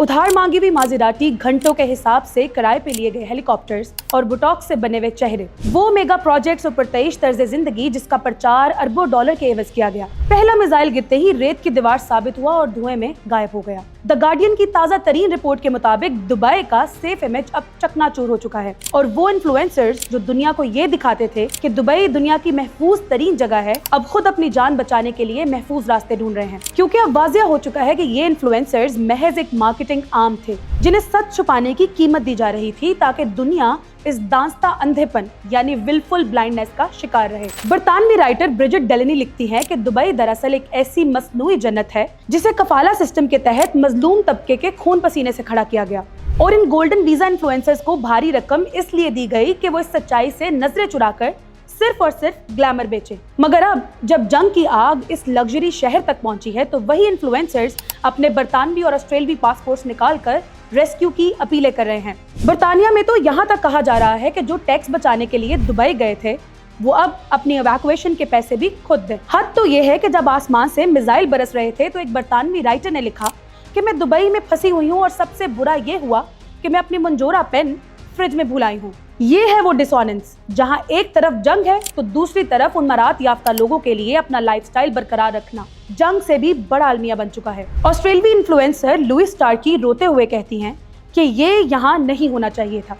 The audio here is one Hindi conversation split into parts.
उधार मांगी हुई माजिराटी, घंटों के हिसाब से किराए पे लिए गए हेलीकॉप्टर्स और बुटॉक्स से बने हुए चेहरे, वो मेगा प्रोजेक्ट्स और पुरतईश तर्ज जिंदगी जिसका प्रचार अरबों डॉलर के एवज किया गया। पहला मिसाइल गिरते ही रेत की दीवार साबित हुआ और धुएं में गायब हो गया। द गार्डियन की ताजा तरीन रिपोर्ट के मुताबिक दुबई का सेफ इमेज अब चकनाचूर हो चुका है और वो इन्फ्लुएंसर्स जो दुनिया को ये दिखाते थे कि दुबई दुनिया की महफूज तरीन जगह है, अब खुद अपनी जान बचाने के लिए महफूज रास्ते ढूंढ रहे हैं, क्योंकि अब वाजिया हो चुका है कि ये इन्फ्लुएंसर्स महज एक मार्केटिंग आर्म थे जिन्हें सच छुपाने की कीमत दी जा रही थी ताकि दुनिया इस दांस्ता अंधेपन यानी विलफुल ब्लाइंडनेस का शिकार रहे। बरतानवी राइटर ब्रिजिट डेलेनी लिखती हैं कि दुबई दरअसल एक ऐसी मसनूई जन्नत है जिसे कफाला सिस्टम के तहत मजलूम तबके के खून पसीने से खड़ा किया गया और इन गोल्डन वीजा इन्फ्लुएंसर्स को भारी रकम इसलिए दी गई कि वो इस सच्चाई से नजरें चुराकर सिर्फ और सिर्फ ग्लैमर बेचे। मगर अब जब जंग की आग इस लग्जरी शहर तक पहुंची है तो वही इन्फ्लुएंसर्स अपने बरतानवी और ऑस्ट्रेलवी पासपोर्ट्स निकालकर रेस्क्यू की अपीलें कर रहे हैं। बरतानिया में तो यहाँ तक कहा जा रहा है कि जो टैक्स बचाने के लिए दुबई गए थे वो अब अपनी इवैक्यूएशन के पैसे भी खुद दें। हद तो ये है कि जब आसमान से मिसाइल बरस रहे थे तो एक बरतानवी राइटर ने लिखा कि मैं दुबई में फंसी हुई हूँ और सबसे बुरा ये हुआ कि मैं अपनी मंजूरा पेन फ्रिज में भूल आई हूँ। ये है वो डिसोनेंस जहां एक तरफ जंग है तो दूसरी तरफ उन मरात याफ्ता लोगों के लिए अपना लाइफस्टाइल बरकरार रखना जंग से भी बड़ा अलमिया बन चुका है। ऑस्ट्रेलवी इन्फ्लुएंसर लुइस स्टार्की रोते हुए कहती हैं कि ये यहाँ नहीं होना चाहिए था।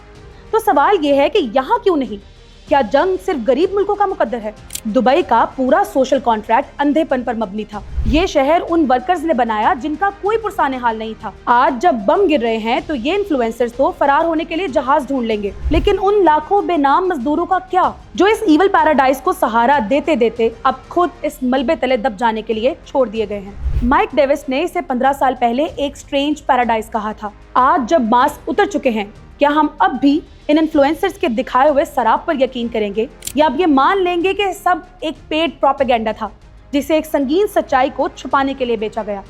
तो सवाल ये है कि यहाँ क्यों नहीं? क्या जंग सिर्फ गरीब मुल्कों का मुकद्दर है? दुबई का पूरा सोशल कॉन्ट्रैक्ट अंधेपन पर मबनी था। ये शहर उन वर्कर्स ने बनाया जिनका कोई पुरसाने हाल नहीं था। आज जब बम गिर रहे हैं तो ये इन्फ्लुएंसर्स तो फरार होने के लिए जहाज ढूंढ लेंगे, लेकिन उन लाखों बेनाम मजदूरों का क्या जो इस ईवल पैराडाइज को सहारा देते देते अब खुद इस मलबे तले दब जाने के लिए छोड़ दिए गए हैं। माइक डेविस ने इसे 15 साल पहले एक स्ट्रेंज पैराडाइज कहा था। आज जब मास्क उतर चुके हैं, क्या हम अब भी इन इन्फ्लुएंसर्स के दिखाए हुए शराब पर यकीन करेंगे या अब ये मान लेंगे कि सब एक पेड प्रोपेगेंडा था जिसे एक संगीन सच्चाई को छुपाने के लिए बेचा गया?